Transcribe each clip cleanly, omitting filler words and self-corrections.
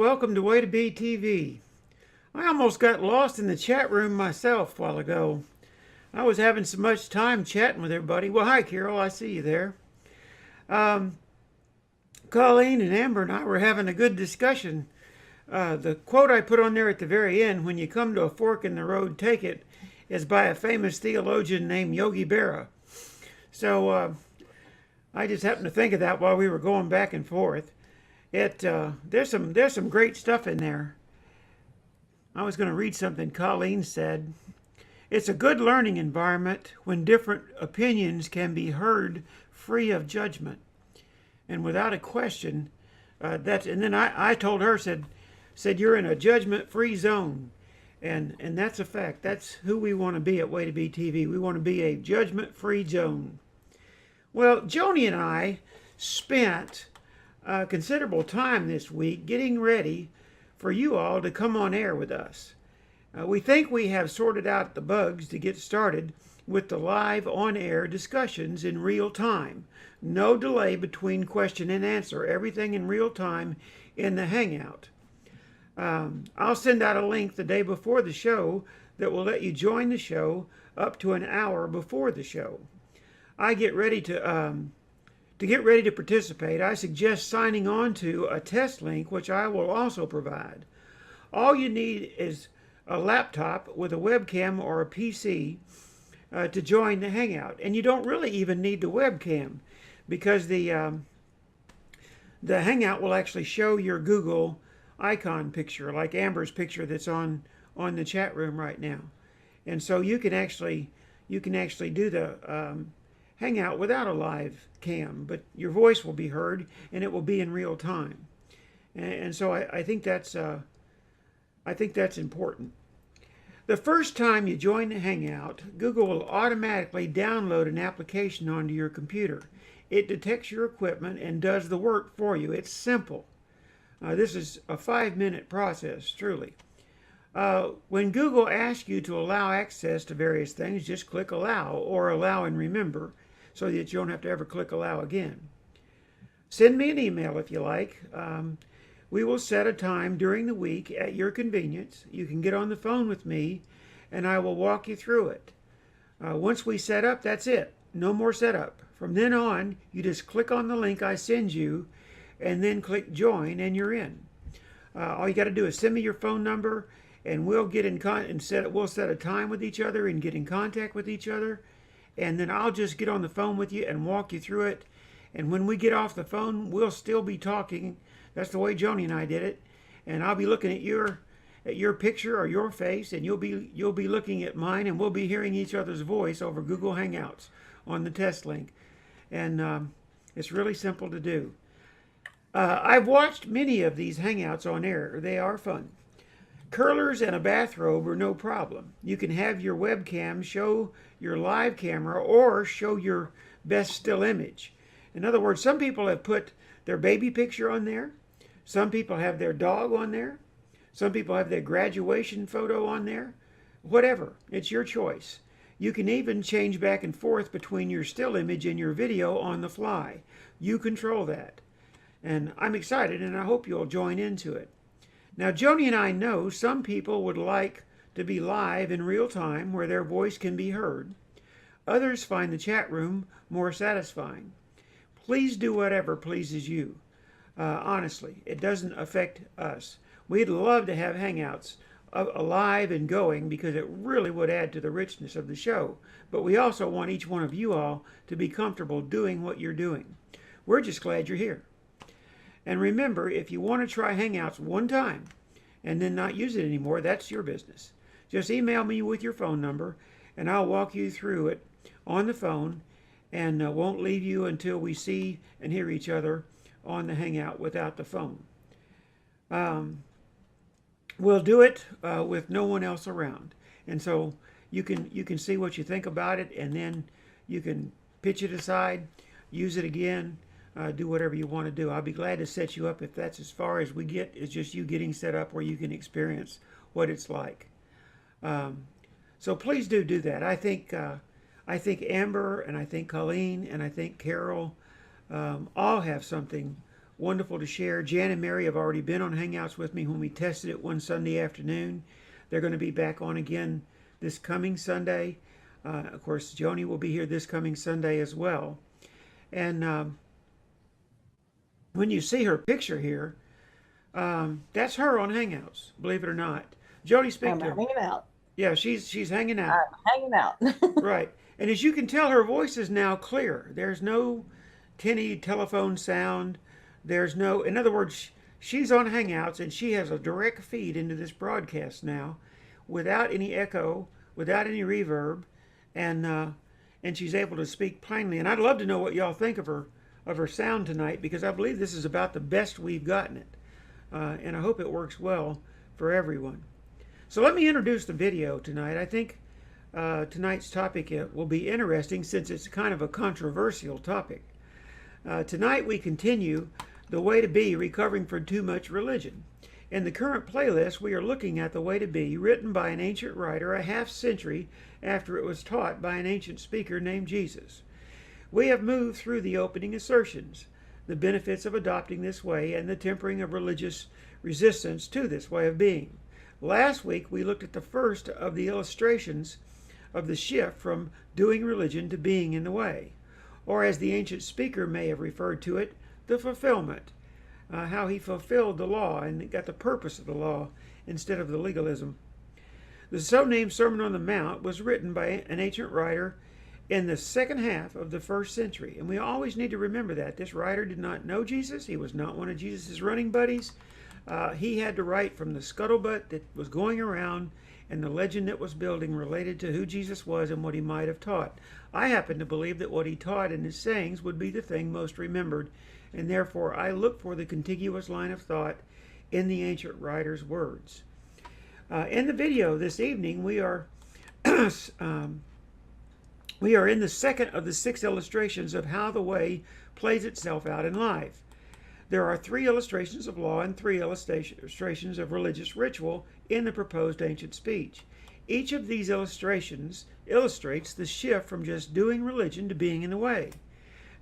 welcome to WAY2B TV. I almost got lost in the chat room myself a while ago. I was having so much time chatting with everybody. Well, hi, Carol. I see you there. Colleen and Amber and I were having a good discussion. The quote I put on there at the very end, when you come to a fork in the road, take it, is by a famous theologian named Yogi Berra. So I just happened to think of that while we were going back and forth. There's some great stuff in there. I was going to read something Colleen said. It's a good learning environment when different opinions can be heard free of judgment and without a question. And then I told her, said you're in a judgment-free zone, and that's a fact. That's who we want to be at WAY2B TV. We want to be a judgment-free zone. Well, Joni and I spent considerable time this week getting ready for you all to come on air with us. We think we have sorted out the bugs to get started with the live on-air discussions in real time. No delay between question and answer. Everything in real time in the Hangout. I'll send out a link the day before the show that will let you join the show up to an hour before the show. To get ready to participate, I suggest signing on to a test link, which I will also provide. All you need is a laptop with a webcam or a PC to join the Hangout. And you don't really even need the webcam, because the Hangout will actually show your Google icon picture, like Amber's picture that's on the chat room right now. And so you can actually do the Hangout without a live cam, but your voice will be heard and it will be in real time. And so I think that's important. The first time you join the Hangout, Google will automatically download an application onto your computer. It detects your equipment and does the work for you. It's simple. This is a 5-minute process, truly. When Google asks you to allow access to various things, just click allow or allow and remember, so that you don't have to ever click allow again. Send me an email if you like. We will set a time during the week at your convenience. You can get on the phone with me and I will walk you through it. Once we set up, that's it. No more setup. From then on, you just click on the link I send you and then click join and you're in. All you got to do is send me your phone number and we'll set a time with each other and get in contact with each other. And then I'll just get on the phone with you and walk you through it. And when we get off the phone, we'll still be talking. That's the way Joni and I did it. And I'll be looking at your picture or your face, and you'll be looking at mine, and we'll be hearing each other's voice over Google Hangouts on the test link. And it's really simple to do. I've watched many of these Hangouts on air. They are fun. Curlers and a bathrobe are no problem. You can have your webcam show your live camera or show your best still image. In other words, some people have put their baby picture on there. Some people have their dog on there. Some people have their graduation photo on there. Whatever, it's your choice. You can even change back and forth between your still image and your video on the fly. You control that. And I'm excited, and I hope you'll join into it. Now, Joni and I know some people would like to be live in real time where their voice can be heard. Others find the chat room more satisfying. Please do whatever pleases you. Honestly, it doesn't affect us. We'd love to have Hangouts alive and going because it really would add to the richness of the show. But we also want each one of you all to be comfortable doing what you're doing. We're just glad you're here. And remember, if you want to try Hangouts one time and then not use it anymore, that's your business. Just email me with your phone number and I'll walk you through it on the phone and won't leave you until we see and hear each other on the Hangout without the phone. We'll do it with no one else around. And so you can see what you think about it, and then you can pitch it aside, use it again, do whatever you want to do. I'll be glad to set you up if that's as far as we get. It's just you getting set up where you can experience what it's like. So please do that. I think Amber and I think Colleen and I think Carol all have something wonderful to share. Jan and Mary have already been on Hangouts with me when we tested it one Sunday afternoon. They're going to be back on again this coming Sunday. Of course, Joni will be here this coming Sunday as well. And when you see her picture here, that's her on Hangouts, believe it or not. Joni, speak to her. I'm hanging out. Yeah, she's hanging out. I'm hanging out. Right. And as you can tell, her voice is now clear. There's no tinny telephone sound. There's no, in other words, she's on Hangouts and she has a direct feed into this broadcast now without any echo, without any reverb, and she's able to speak plainly. And I'd love to know what y'all think of her sound tonight, because I believe this is about the best we've gotten it. And I hope it works well for everyone. So let me introduce the video tonight. I think tonight's topic will be interesting since it's kind of a controversial topic. Tonight we continue The Way to Be, Recovering from Too Much Religion. In the current playlist, we are looking at The Way to Be, written by an ancient writer a half century after it was taught by an ancient speaker named Jesus. We have moved through the opening assertions, the benefits of adopting this way, and the tempering of religious resistance to this way of being. Last week, we looked at the first of the illustrations of the shift from doing religion to being in the way, or as the ancient speaker may have referred to it, the fulfillment, how he fulfilled the law and got the purpose of the law instead of the legalism. The so-named Sermon on the Mount was written by an ancient writer in the second half of the first century, and we always need to remember that. This writer did not know Jesus. He was not one of Jesus' running buddies. He had to write from the scuttlebutt that was going around and the legend that was building related to who Jesus was and what he might have taught. I happen to believe that what he taught in his sayings would be the thing most remembered, and therefore I look for the contiguous line of thought in the ancient writer's words. In the video this evening, we are in the second of the 6 illustrations of how the way plays itself out in life. There are 3 illustrations of law and 3 illustrations of religious ritual in the proposed ancient speech. Each of these illustrations illustrates the shift from just doing religion to being in the way.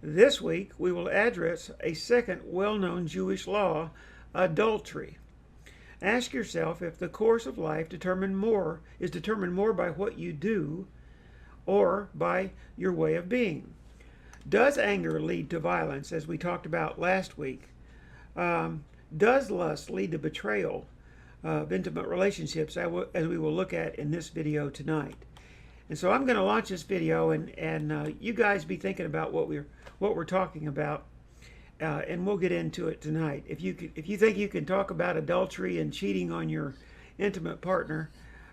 This week, we will address a second well-known Jewish law, adultery. Ask yourself if the course of life is determined more by what you do or by your way of being. Does anger lead to violence, as we talked about last week? Does lust lead to betrayal of intimate relationships, as we will look at in this video tonight? And so I'm going to launch this video, and you guys be thinking about what we're talking about, and we'll get into it tonight. If you think you can talk about adultery and cheating on your intimate partner,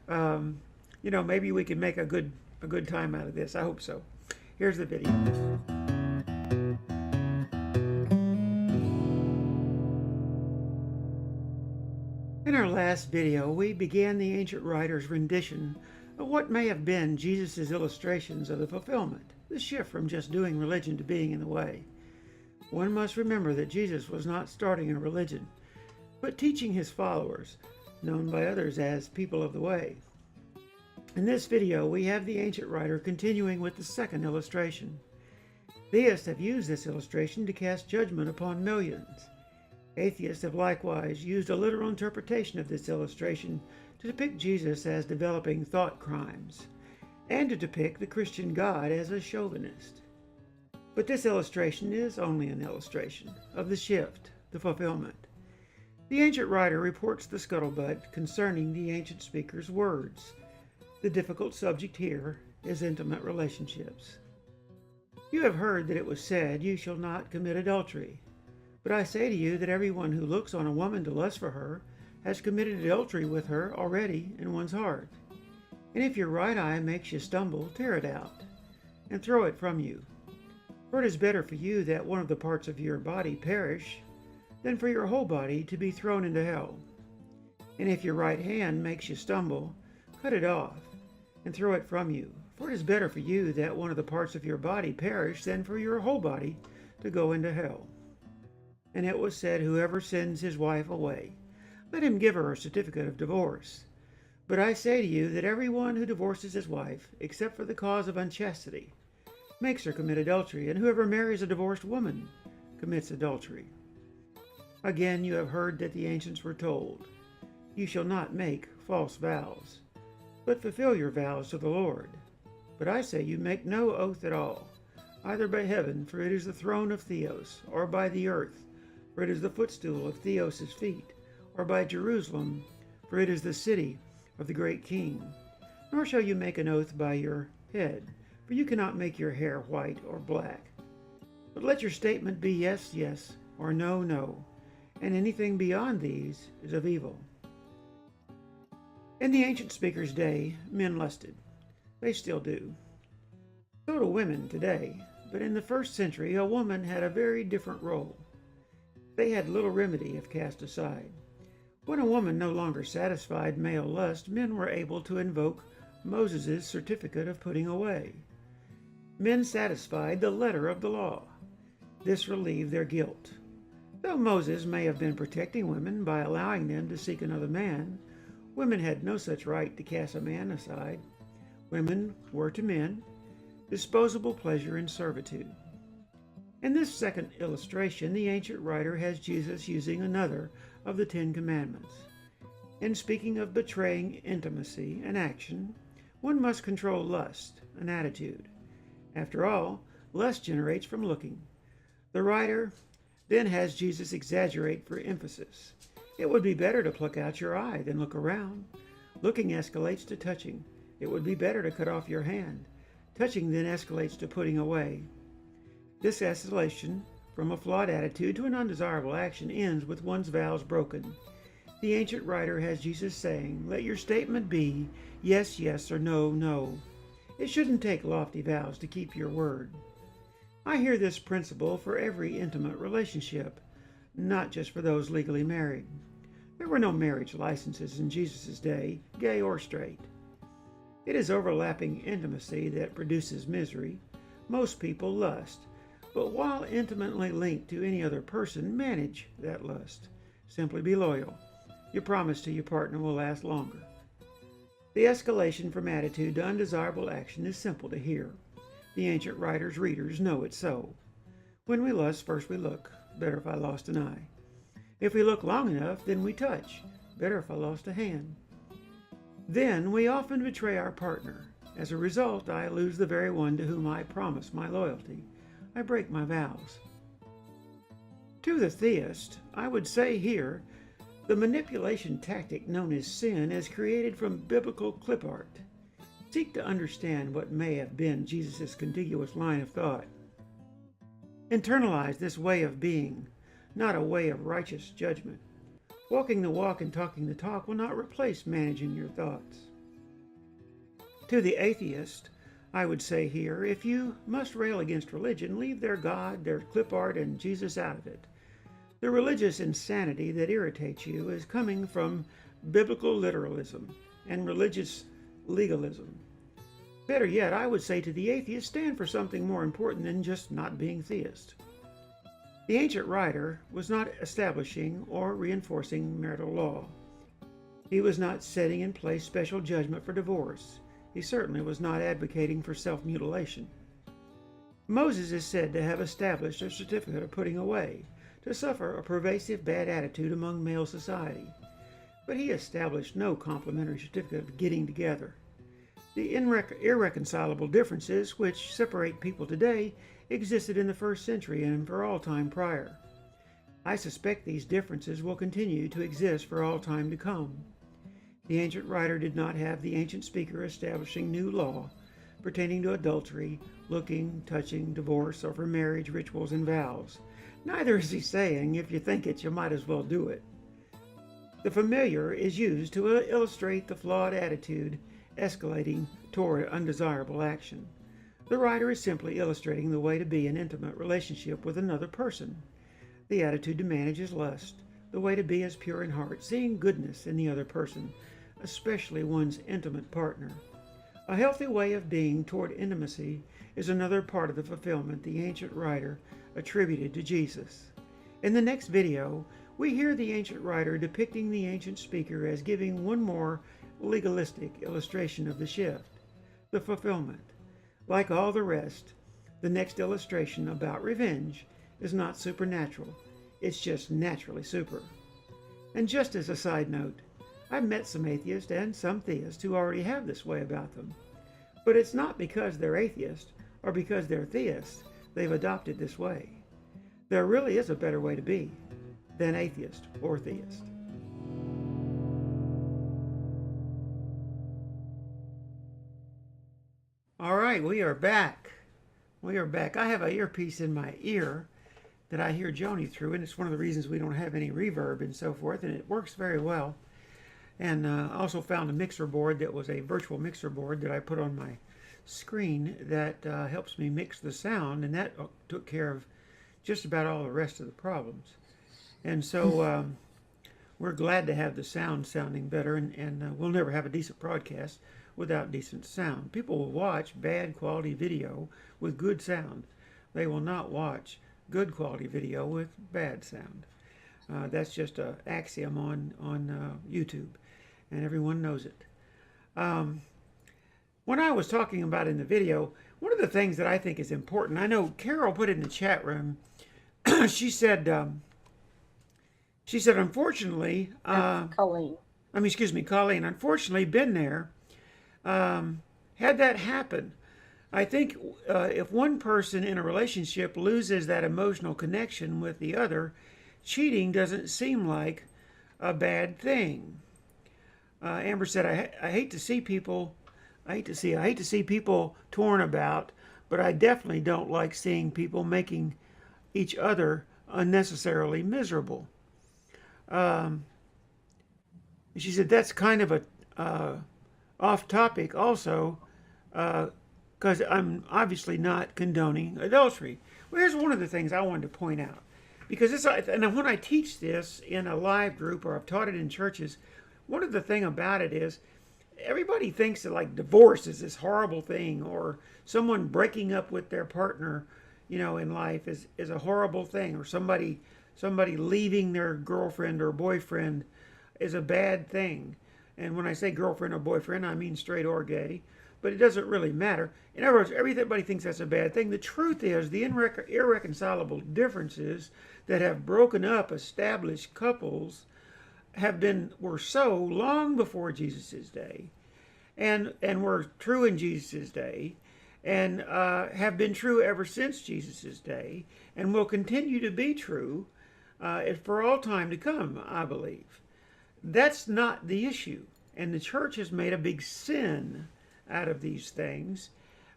maybe we can make a good time out of this. I hope so. Here's the video. In our last video, we began the ancient writer's rendition of what may have been Jesus' illustrations of the fulfillment, the shift from just doing religion to being in the way. One must remember that Jesus was not starting a religion, but teaching his followers, known by others as people of the way. In this video, we have the ancient writer continuing with the second illustration. Theists have used this illustration to cast judgment upon millions. Atheists have likewise used a literal interpretation of this illustration to depict Jesus as developing thought crimes, and to depict the Christian God as a chauvinist. But this illustration is only an illustration of the shift, the fulfillment. The ancient writer reports the scuttlebutt concerning the ancient speaker's words. The difficult subject here is intimate relationships. You have heard that it was said, "You shall not commit adultery." But I say to you that everyone who looks on a woman to lust for her has committed adultery with her already in one's heart. And if your right eye makes you stumble, tear it out and throw it from you. For it is better for you that one of the parts of your body perish than for your whole body to be thrown into hell. And if your right hand makes you stumble, cut it off and throw it from you. For it is better for you that one of the parts of your body perish than for your whole body to go into hell. And it was said, "Whoever sends his wife away, let him give her a certificate of divorce. But I say to you that everyone who divorces his wife, except for the cause of unchastity, makes her commit adultery, and whoever marries a divorced woman commits adultery." Again, you have heard that the ancients were told, "You shall not make false vows, but fulfill your vows to the Lord." But I say you make no oath at all, either by heaven, for it is the throne of Theos, or by the earth, for it is the footstool of Theos's feet, or by Jerusalem, for it is the city of the great king. Nor shall you make an oath by your head, for you cannot make your hair white or black. But let your statement be yes, yes, or no, no, and anything beyond these is of evil. In the ancient speaker's day, men lusted. They still do. So do women today, but in the first century, a woman had a very different role. They had little remedy if cast aside. When a woman no longer satisfied male lust, men were able to invoke Moses' certificate of putting away. Men satisfied the letter of the law. This relieved their guilt. Though Moses may have been protecting women by allowing them to seek another man, women had no such right to cast a man aside. Women were to men disposable pleasure and servitude. In this second illustration, the ancient writer has Jesus using another of the 10 Commandments. In speaking of betraying intimacy and action, one must control lust, an attitude. After all, lust generates from looking. The writer then has Jesus exaggerate for emphasis. It would be better to pluck out your eye than look around. Looking escalates to touching. It would be better to cut off your hand. Touching then escalates to putting away. This escalation from a flawed attitude to an undesirable action ends with one's vows broken. The ancient writer has Jesus saying, "Let your statement be yes, yes, or no, no." It shouldn't take lofty vows to keep your word. I hear this principle for every intimate relationship, not just for those legally married. There were no marriage licenses in Jesus' day, gay or straight. It is overlapping intimacy that produces misery. Most people lust, but while intimately linked to any other person, manage that lust. Simply be loyal. Your promise to your partner will last longer. The escalation from attitude to undesirable action is simple to hear. The ancient writer's readers know it so. When we lust, first we look. Better if I lost an eye. If we look long enough, then we touch. Better if I lost a hand. Then we often betray our partner. As a result, I lose the very one to whom I promise my loyalty. I break my vows. To the theist, I would say here, the manipulation tactic known as sin is created from biblical clip art. Seek to understand what may have been Jesus' contiguous line of thought. Internalize this way of being, not a way of righteous judgment. Walking the walk and talking the talk will not replace managing your thoughts. To the atheist, I would say here, if you must rail against religion, leave their God, their clip art, and Jesus out of it. The religious insanity that irritates you is coming from biblical literalism and religious legalism. Better yet, I would say to the atheist, stand for something more important than just not being theist. The ancient writer was not establishing or reinforcing marital law. He was not setting in place special judgment for divorce. He certainly was not advocating for self-mutilation. Moses is said to have established a certificate of putting away, to suffer a pervasive bad attitude among male society. But he established no complimentary certificate of getting together. The irreconcilable differences which separate people today existed in the first century and for all time prior. I suspect these differences will continue to exist for all time to come. The ancient writer did not have the ancient speaker establishing new law pertaining to adultery, looking, touching, divorce, or for marriage rituals and vows. Neither is he saying, if you think it, you might as well do it. The familiar is used to illustrate the flawed attitude escalating toward undesirable action. The writer is simply illustrating the way to be in intimate relationship with another person. The attitude to manage is lust. The way to be is pure in heart, seeing goodness in the other person, especially one's intimate partner. A healthy way of being toward intimacy is another part of the fulfillment the ancient writer attributed to Jesus. In the next video, we hear the ancient writer depicting the ancient speaker as giving one more legalistic illustration of the shift, the fulfillment. Like all the rest, the next illustration about revenge is not supernatural. It's just naturally super. And just as a side note, I've met some atheists and some theists who already have this way about them. But it's not because they're atheists or because they're theists they've adopted this way. There really is a better way to be than atheist or theist. All right, we are back. We are back. I have an earpiece in my ear that I hear Joni through, and it's one of the reasons we don't have any reverb and so forth, and it works very well. And I also found a mixer board that was a virtual mixer board that I put on my screen that helps me mix the sound, and that took care of just about all the rest of the problems. And so we're glad to have the sound sounding better, and we'll never have a decent broadcast without decent sound. People will watch bad quality video with good sound. They will not watch good quality video with bad sound. That's just an axiom on YouTube, and everyone knows it. When I was talking about in the video, one of the things that I think is important, I know Carol put it in the chat room, she said, unfortunately, Colleen. Colleen, unfortunately, been there, had that happen. I think if one person in a relationship loses that emotional connection with the other, cheating doesn't seem like a bad thing. Amber said, I hate to see people torn about, but I definitely don't like seeing people making each other unnecessarily miserable. She said that's kind of a off topic also, because I'm obviously not condoning adultery. Well, here's one of the things I wanted to point out, because and when I teach this in a live group or I've taught it in churches, one of the thing about it is everybody thinks that like divorce is this horrible thing, or someone breaking up with their partner, in life is a horrible thing, or somebody leaving their girlfriend or boyfriend is a bad thing. And when I say girlfriend or boyfriend, I mean straight or gay, but it doesn't really matter. In other words, everybody thinks that's a bad thing. The truth is the irreconcilable differences that have broken up established couples were so long before Jesus' day, and were true in Jesus' day, and have been true ever since Jesus' day, and will continue to be true for all time to come, I believe. That's not the issue, and the church has made a big sin out of these things,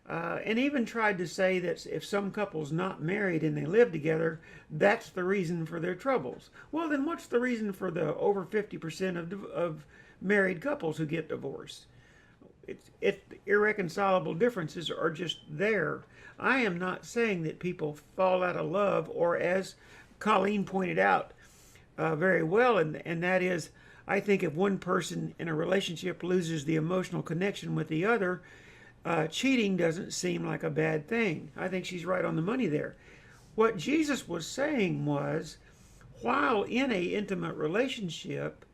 and even tried to say that if some couple's not married and they live together, that's the reason for their troubles. Well, then what's the reason for the over 50% of married couples who get divorced? It's irreconcilable differences are just there. I am not saying that people fall out of love, or as Colleen pointed out very well, and that is, I think if one person in a relationship loses the emotional connection with the other, cheating doesn't seem like a bad thing. I think she's right on the money there. What Jesus was saying was, while in a intimate relationship,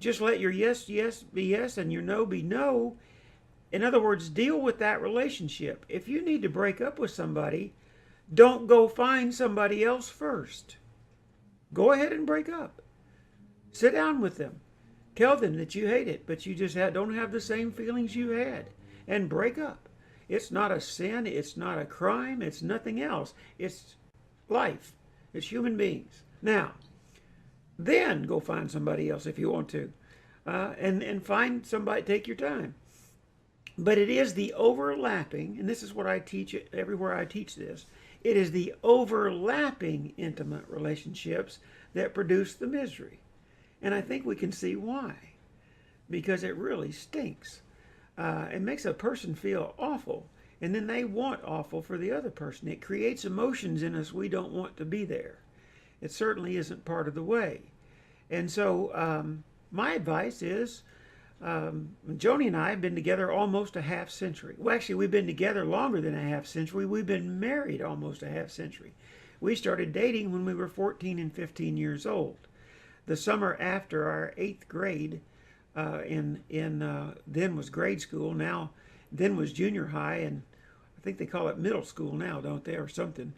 just let your yes, yes be yes and your no be no. In other words, deal with that relationship. If you need to break up with somebody, don't go find somebody else first. Go ahead and break up. Sit down with them. Tell them that you hate it, but you just don't have the same feelings you had. And break up. It's not a sin. It's not a crime. It's nothing else. It's life. It's human beings. Now, then go find somebody else if you want to. And find somebody, take your time. But it is the overlapping, and this is what I teach everywhere I teach this, it is the overlapping intimate relationships that produce the misery. And I think we can see why. Because it really stinks. It makes a person feel awful. And then they want awful for the other person. It creates emotions in us we don't want to be there. It certainly isn't part of the way. And so my advice is, Joni and I have been together almost a half century. Well, actually, we've been together longer than a half century. We've been married almost a half century. We started dating when we were 14 and 15 years old. The summer after our 8th grade, then was grade school, then was junior high, and I think they call it middle school now, don't they, or something.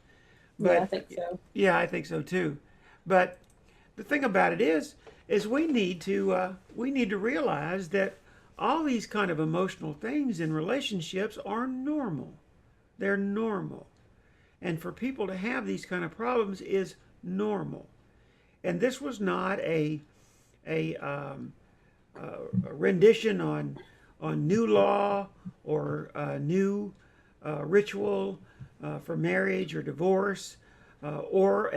Yeah, I But think so. yeah, I think so too. But the thing about it is we need to realize that all these kind of emotional things in relationships are normal. They're normal. And for people to have these kind of problems is normal. And this was not a, um, a rendition on new law or new ritual for marriage or divorce, or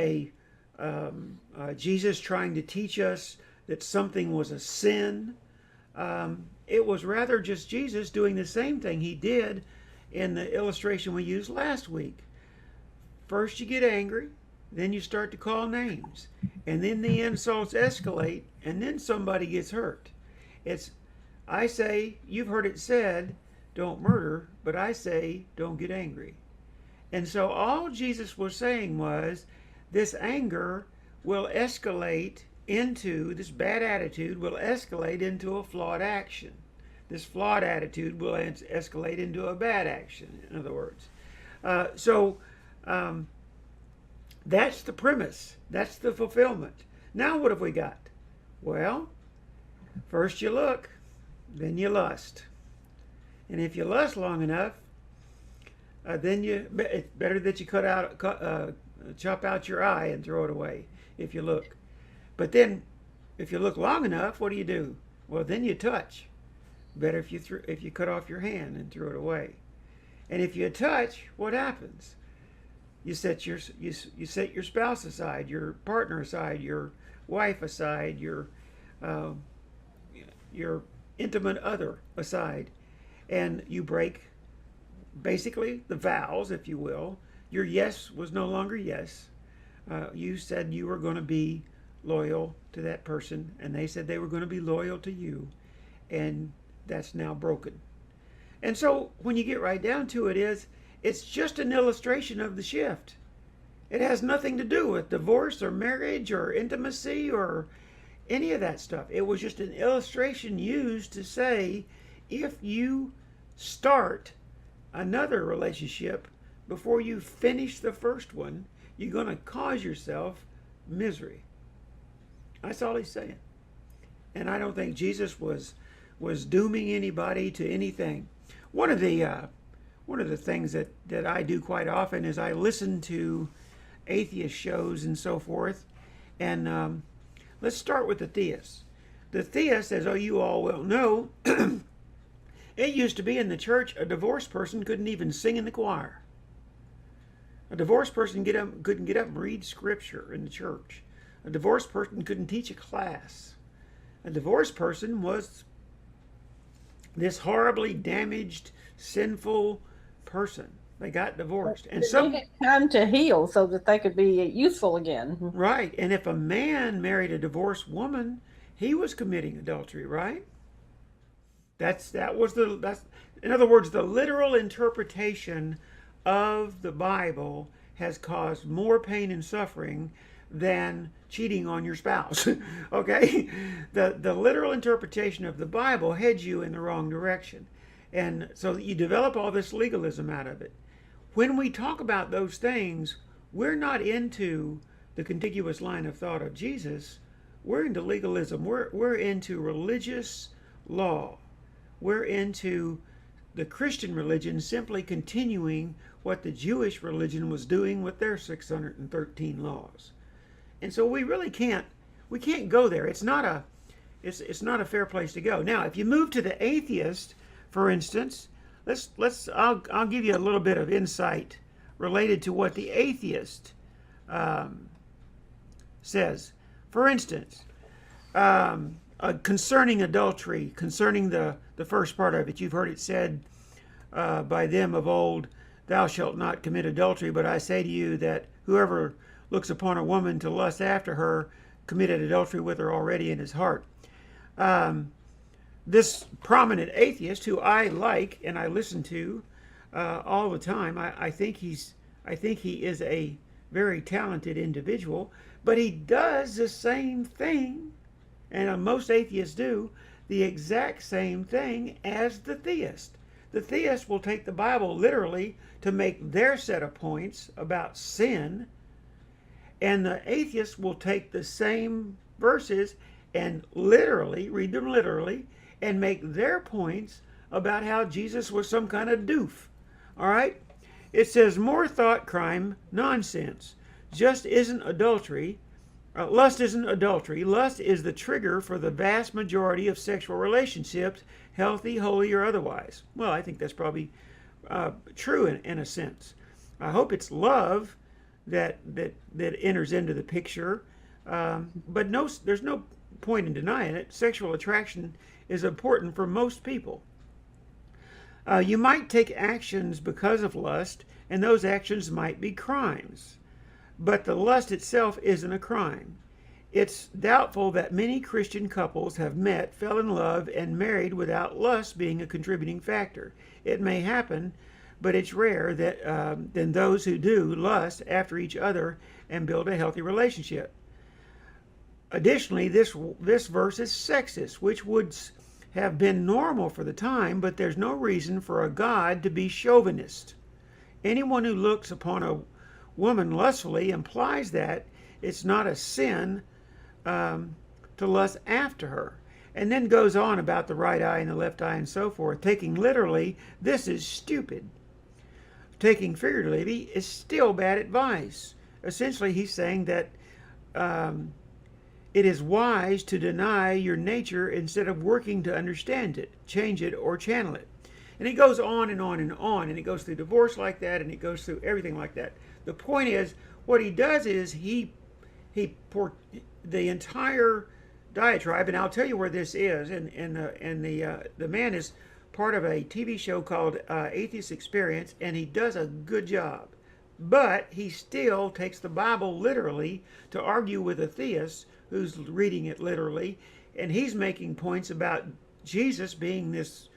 Jesus trying to teach us that something was a sin. It was rather just Jesus doing the same thing he did in the illustration we used last week. First, you get angry, then you start to call names, and then the insults escalate, and then somebody gets hurt. It's, I say, you've heard it said, don't murder, but I say, don't get angry. And so all Jesus was saying was, this anger will escalate into, this bad attitude will escalate into a flawed action. This flawed attitude will escalate into a bad action, in other words. So that's the premise. That's the fulfillment. Now what have we got? Well, first you look, then you lust. And if you lust long enough, then it's better that you chop out your eye and throw it away if you look. But then, if you look long enough, what do? Well, then you touch. Better if you cut off your hand and throw it away. And if you touch, what happens? You set your spouse aside, your partner aside, your wife aside, your intimate other aside, and you break basically the vows, if you will. Your yes was no longer yes. You said you were going to be loyal to that person, and they said they were going to be loyal to you, and that's now broken. And so when you get right down to it, it's just an illustration of the shift. It has nothing to do with divorce or marriage or intimacy or any of that stuff. It was just an illustration used to say, if you start another relationship before you finish the first one, you're going to cause yourself misery. That's all he's saying. And I don't think Jesus was dooming anybody to anything. One of the things that I do quite often is I listen to atheist shows and so forth. And let's start with the theist. The theist, as you all well know, it used to be in the church a divorced person couldn't even sing in the choir. A divorced person couldn't get up and read scripture in the church. A divorced person couldn't teach a class. A divorced person was this horribly damaged, sinful person. They got divorced. And they had time to heal so that they could be useful again. Right. And if a man married a divorced woman, he was committing adultery, right? That's in other words, the literal interpretation of the Bible has caused more pain and suffering than cheating on your spouse. Okay? The literal interpretation of the Bible heads you in the wrong direction. And so you develop all this legalism out of it. When we talk about those things, we're not into the contiguous line of thought of Jesus. We're into legalism. We're into religious law. We're into the Christian religion simply continuing what the Jewish religion was doing with their 613 laws. And so we really can't go there. It's not a fair place to go. Now, if you move to the atheist, for instance, I'll give you a little bit of insight related to what the atheist says. For instance, concerning adultery, concerning the first part of it, you've heard it said by them of old, thou shalt not commit adultery, but I say to you that whoever looks upon a woman to lust after her committed adultery with her already in his heart. This prominent atheist, who I like and I listen to all the time, I think he is a very talented individual, but he does the same thing, and most atheists do the exact same thing as the theist. The theist will take the Bible literally to make their set of points about sin, and the atheist will take the same verses and literally read them literally and make their points about how Jesus was some kind of doof. All right? It says more thought crime nonsense. Just isn't adultery. Lust isn't adultery. Lust is the trigger for the vast majority of sexual relationships, healthy, holy, or otherwise. Well, I think that's probably true in a sense. I hope it's love that enters into the picture, but no, there's no point in denying it. Sexual attraction is important for most people. You might take actions because of lust, and those actions might be crimes. But the lust itself isn't a crime. It's doubtful that many Christian couples have met, fell in love, and married without lust being a contributing factor. It may happen, but it's rare than those who do lust after each other and build a healthy relationship. Additionally, this verse is sexist, which would have been normal for the time, but there's no reason for a God to be chauvinist. Anyone who looks upon a woman lustfully implies that it's not a sin to lust after her. And then goes on about the right eye and the left eye and so forth. Taking literally, this is stupid. Taking figuratively is still bad advice. Essentially, he's saying that it is wise to deny your nature instead of working to understand it, change it, or channel it. And he goes on and on and on, and he goes through divorce like that, and he goes through everything like that. The point is, what he does is he the entire diatribe, and I'll tell you where this is, and the man is part of a TV show called Atheist Experience, and he does a good job. But he still takes the Bible literally to argue with a theist who's reading it literally, and he's making points about Jesus being this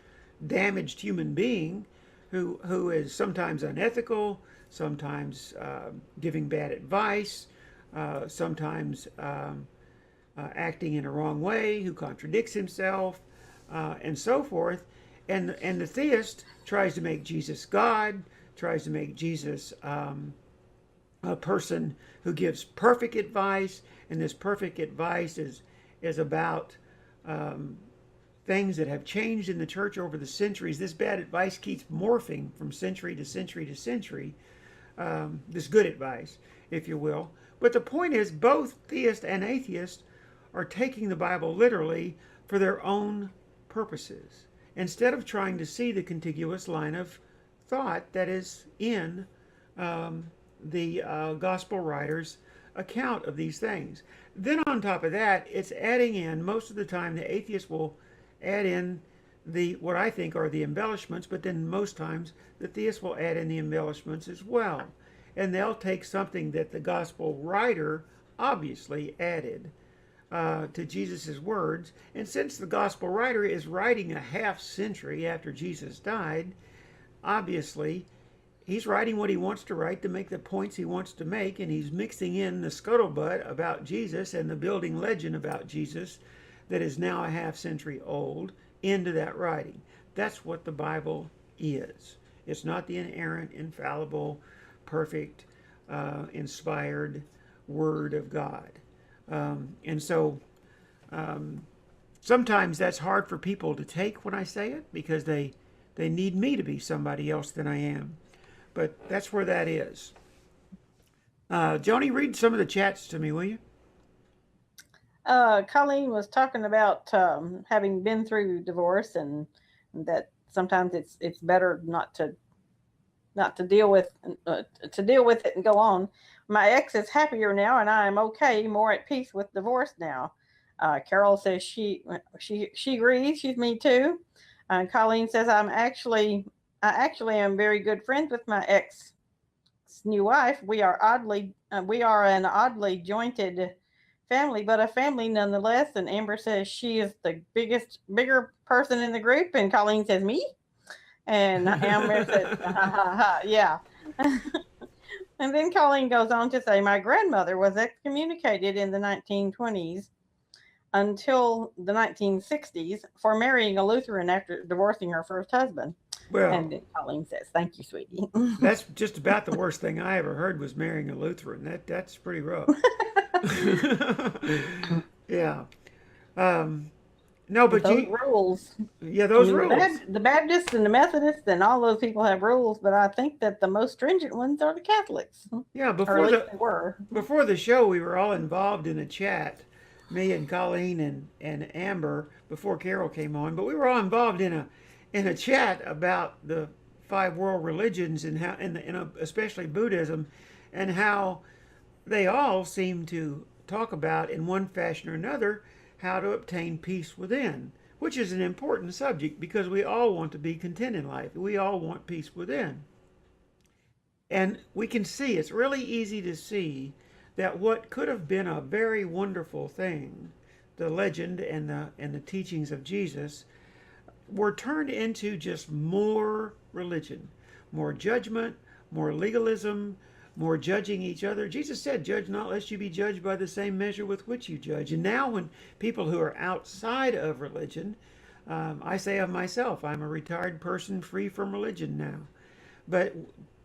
damaged human being who is sometimes unethical, sometimes giving bad advice, sometimes acting in a wrong way, who contradicts himself, and so forth. And the theist tries to make Jesus God, tries to make Jesus a person who gives perfect advice, and this perfect advice is about things that have changed in the church over the centuries. This bad advice keeps morphing from century to century to century. This good advice, if you will. But the point is, both theist and atheist are taking the Bible literally for their own purposes, instead of trying to see the contiguous line of thought that is in the gospel writers' account of these things. Then on top of that, it's adding in, most of the time the atheist will add in what I think are the embellishments, but then most times the theist will add in the embellishments as well. And they'll take something that the gospel writer obviously added to Jesus' words. And since the gospel writer is writing a half century after Jesus died, obviously he's writing what he wants to write to make the points he wants to make, and he's mixing in the scuttlebutt about Jesus and the building legend about Jesus that is now a half century old into that writing. That's what the Bible is. It's not the inerrant, infallible, perfect, inspired Word of God. And so sometimes that's hard for people to take when I say it, because they need me to be somebody else than I am. But that's where that is. Joni, read some of the chats to me, will you? Colleen was talking about having been through divorce, and that sometimes it's better not to deal with it and go on. My ex is happier now, and I am okay, more at peace with divorce now. Carol says she agrees. She's me too. Colleen says I actually am very good friends with my ex new wife. We are an oddly jointed family, but a family nonetheless. And Amber says she is the bigger person in the group, and Colleen says me. And Amber says, ha, ha, ha, yeah. And then Colleen goes on to say, my grandmother was excommunicated in the 1920s. until the 1960s for marrying a Lutheran after divorcing her first husband. Well, And then Colleen says, "Thank you, sweetie." that's just about the worst thing I ever heard was marrying a Lutheran. That's pretty rough. Yeah. Um, no, But but those you, rules. yeah, I those mean, rules. The Baptists and the Methodists and all those people have rules, but I think that the most stringent ones are the Catholics, Yeah, or at least they were. before the show, we were all involved in a chat, me and Colleen and Amber before Carol came on. But we were all involved in a chat about the five world religions and how, especially Buddhism, and how they all seem to talk about in one fashion or another how to obtain peace within, which is an important subject because we all want to be content in life. We all want peace within. And we can see, it's really easy to see that what could have been a very wonderful thing, the legend and the teachings of Jesus, were turned into just more religion, more judgment, more legalism, more judging each other. Jesus said, "Judge not, lest you be judged by the same measure with which you judge." And now, when people who are outside of religion, I say of myself, I'm a retired person free from religion now. But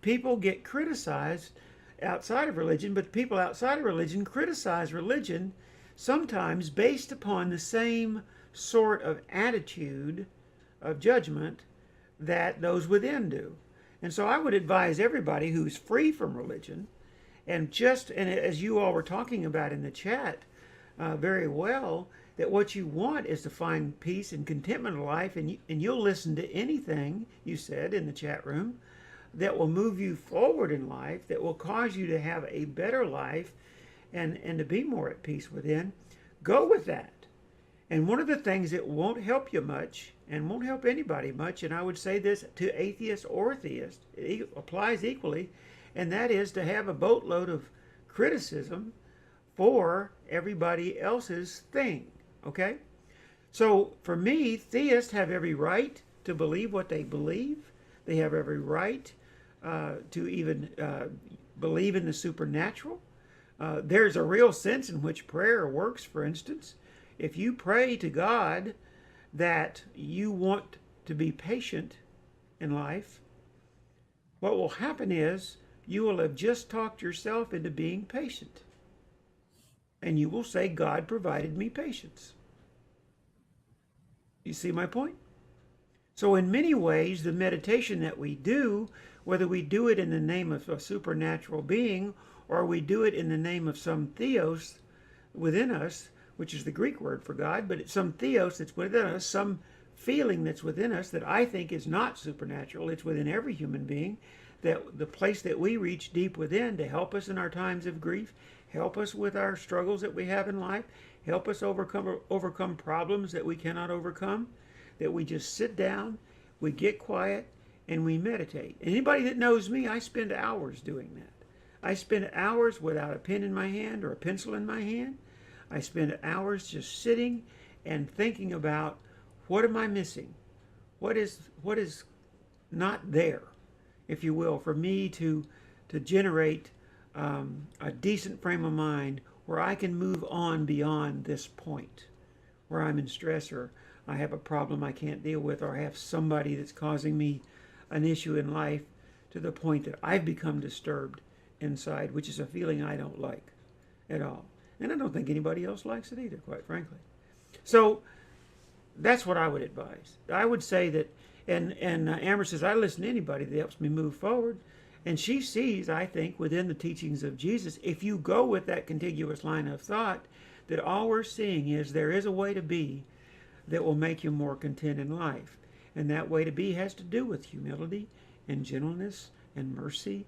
people get criticized outside of religion, but people outside of religion criticize religion sometimes based upon the same sort of attitude of judgment that those within do. And so I would advise everybody who's free from religion, and as you all were talking about in the chat very well, that what you want is to find peace and contentment in life, and you'll listen to anything you said in the chat room that will move you forward in life, that will cause you to have a better life and to be more at peace within. Go with that. And one of the things that won't help you much and won't help anybody much, and I would say this to atheist or theist, it applies equally, and that is to have a boatload of criticism for everybody else's thing. Okay? So for me, theists have every right to believe what they believe. They have every right to even believe in the supernatural. There's a real sense in which prayer works, for instance. If you pray to God that you want to be patient in life, what will happen is you will have just talked yourself into being patient. And you will say, "God provided me patience." You see my point? So in many ways, the meditation that we do, whether we do it in the name of a supernatural being or we do it in the name of some theos within us, which is the Greek word for God, but it's some theos that's within us, some feeling that's within us that I think is not supernatural. It's within every human being, that the place that we reach deep within to help us in our times of grief, help us with our struggles that we have in life, help us overcome problems that we cannot overcome, that we just sit down, we get quiet, and we meditate. Anybody that knows me, I spend hours doing that. I spend hours without a pen in my hand or a pencil in my hand. I spend hours just sitting and thinking about, what am I missing? What is not there, if you will, for me to generate a decent frame of mind where I can move on beyond this point, where I'm in stress or I have a problem I can't deal with, or I have somebody that's causing me an issue in life to the point that I've become disturbed inside, which is a feeling I don't like at all. And I don't think anybody else likes it either, quite frankly. So that's what I would advise. I would say that, and Amber says, I listen to anybody that helps me move forward. And she sees, I think, within the teachings of Jesus, if you go with that contiguous line of thought, that all we're seeing is there is a way to be that will make you more content in life. And that way to be has to do with humility and gentleness and mercy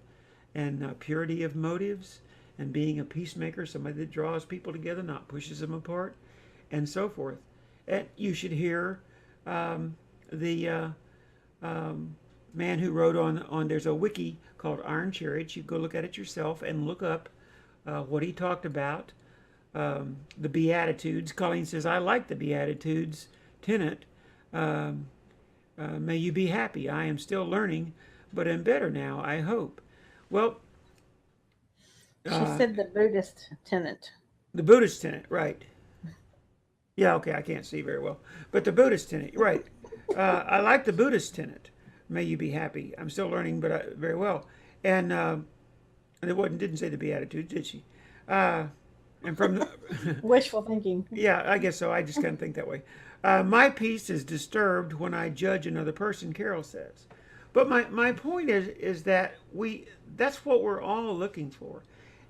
and purity of motives and being a peacemaker, somebody that draws people together, not pushes them apart, and so forth. And you should hear the man who wrote on there's a wiki called Iron Chariots. You go look at it yourself and look up what he talked about, the Beatitudes. Colleen says, I like the Beatitudes tenet. May you be happy. I am still learning, but am better now, I hope. Well, she said the Buddhist tenet. The Buddhist tenet, right. Yeah, okay, I can't see very well. But the Buddhist tenet, right. I like the Buddhist tenet. May you be happy. I'm still learning, but very well. And it wasn't, didn't say the Beatitudes, did she? Uh, and from the, Wishful thinking. yeah, I guess so. I just kind of think that way. My peace is disturbed when I judge another person, Carol says. But my point is that that's what we're all looking for.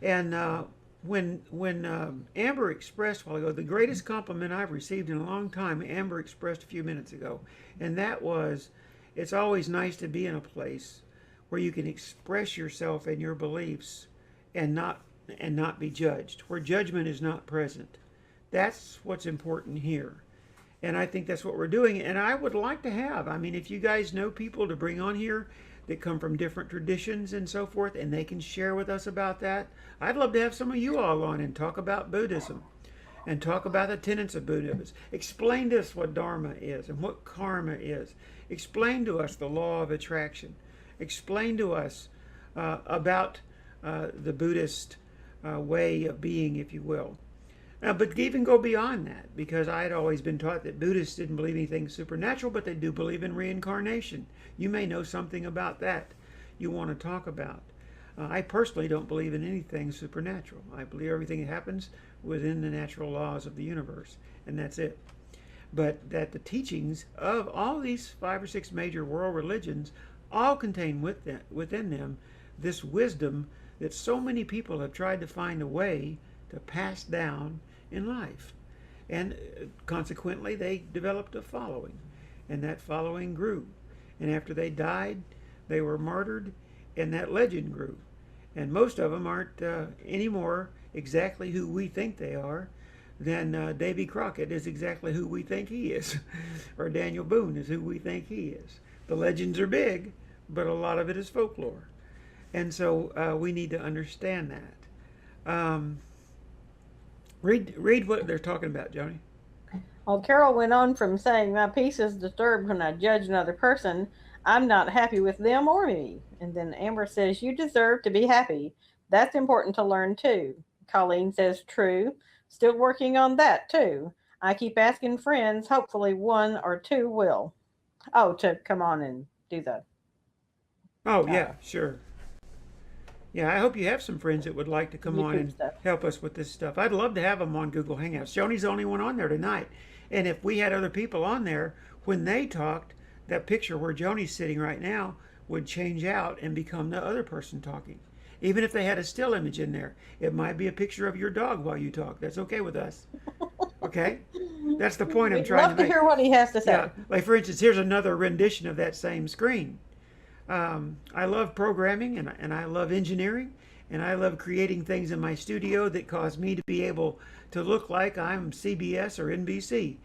And when Amber expressed a while ago, the greatest compliment I've received in a long time, Amber expressed a few minutes ago, and that was, it's always nice to be in a place where you can express yourself and your beliefs and not be judged, where judgment is not present. That's what's important here. And I think that's what we're doing. And I would like to have, I mean, if you guys know people to bring on here that come from different traditions and so forth, and they can share with us about that, I'd love to have some of you all on and talk about Buddhism and talk about the tenets of Buddhism. Explain to us what Dharma is and what karma is. Explain to us the law of attraction. Explain to us about the Buddhist way of being, if you will. But even go beyond that, because I had always been taught that Buddhists didn't believe anything supernatural, but they do believe in reincarnation. You may know something about that you want to talk about. I personally don't believe in anything supernatural. I believe everything that happens within the natural laws of the universe, and that's it. But that the teachings of all these 5 or 6 major world religions all contain within them this wisdom that so many people have tried to find a way to pass down in life. And consequently, they developed a following, and that following grew. And after they died, they were martyred, and that legend grew. And most of them aren't anymore exactly who we think they are. Then Davy Crockett is exactly who we think he is, or Daniel Boone is who we think he is. The legends are big, but a lot of it is folklore. And so we need to understand that. Read what they're talking about, Joni. Well, Carol went on from saying, my peace is disturbed when I judge another person. I'm not happy with them or me. And then Amber says, you deserve to be happy. That's important to learn too. Colleen says, true. Still working on that too. I keep asking friends, hopefully one or two will. Oh, to come on and do the Oh, uh, yeah, sure. Yeah, I hope you have some friends that would like to come on YouTube and stuff. help us with this stuff. I'd love to have them on Google Hangouts. Joni's the only one on there tonight. And if we had other people on there, when they talked, that picture where Joni's sitting right now would change out and become the other person talking. Even if they had a still image in there, it might be a picture of your dog while you talk. That's okay with us. Okay? That's the point I'm We'd trying love to to make. hear what he has to say. Yeah, like for instance, here's another rendition of that same screen. I love programming and I love engineering and I love creating things in my studio that cause me to be able to look like I'm CBS or NBC.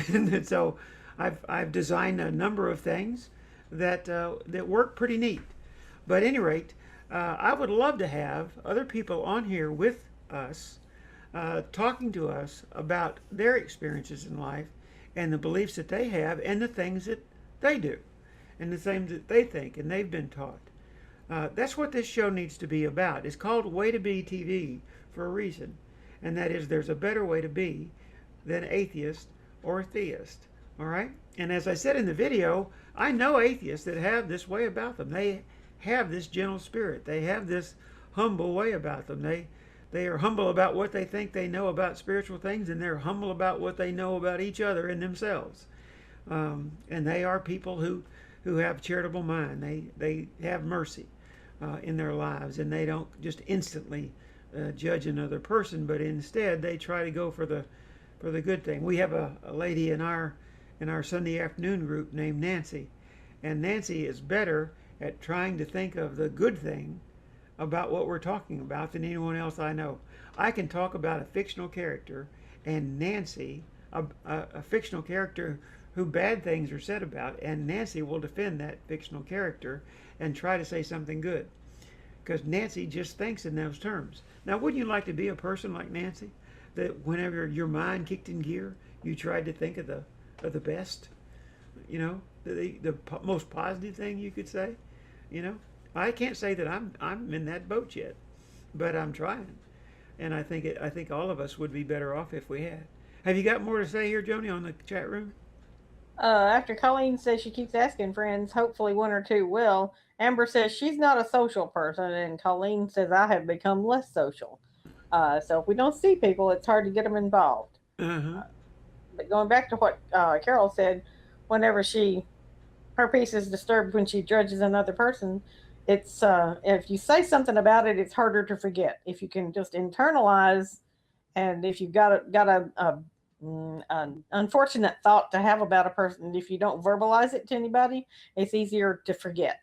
And so I've designed a number of things that work pretty neat. But at any rate, I would love to have other people on here with us, talking to us about their experiences in life and the beliefs that they have and the things that they do and the things that they think and they've been taught. That's what this show needs to be about. It's called WAY2B TV for a reason, and that is there's a better way to be than atheist or theist. All right? And as I said in the video, I know atheists that have this way about them. They have this gentle spirit. They have this humble way about them. They are humble about what they think they know about spiritual things, and they're humble about what they know about each other and themselves. And they are people who have charitable mind. They have mercy in their lives, and they don't just instantly judge another person, but instead they try to go for the good thing. We have a lady in our Sunday afternoon group named Nancy, and Nancy is better at trying to think of the good thing about what we're talking about than anyone else I know. I can talk about a fictional character, and Nancy, a fictional character who bad things are said about, and Nancy will defend that fictional character and try to say something good, because Nancy just thinks in those terms. Now, wouldn't you like to be a person like Nancy, that whenever your mind kicked in gear, you tried to think of the best, you know, the most positive thing you could say, you know? I can't say that I'm in that boat yet, but I'm trying, and I think all of us would be better off if we had. Have you got more to say here, Joni, on the chat room? After Colleen says she keeps asking friends, hopefully one or two will. Amber says she's not a social person, and Colleen says I have become less social. So if we don't see people, it's hard to get them involved. Uh-huh. But going back to what Carol said, whenever her peace is disturbed when she judges another person, it's if you say something about it, it's harder to forget. If you can just internalize, and if you've got an unfortunate thought to have about a person, if you don't verbalize it to anybody, it's easier to forget.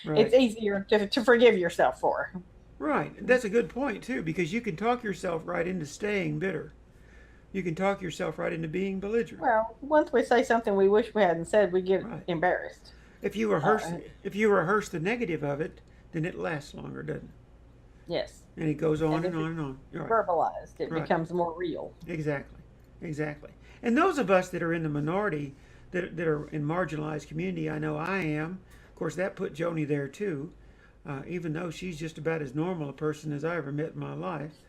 Right. It's easier to forgive yourself for. Right. That's a good point too, because you can talk yourself right into staying bitter. You can talk yourself right into being belligerent. Well, once we say something we wish we hadn't said, we get Right. embarrassed. If you rehearse Uh, if you rehearse the negative of it, then it lasts longer, doesn't it? yes. And it goes on And and if on it's and on. You're right. verbalized, it Right. becomes more real. Exactly. Exactly. And those of us that are in the minority, that are in marginalized community, I know I am. Of course, that put Joni there too, even though she's just about as normal a person as I ever met in my life.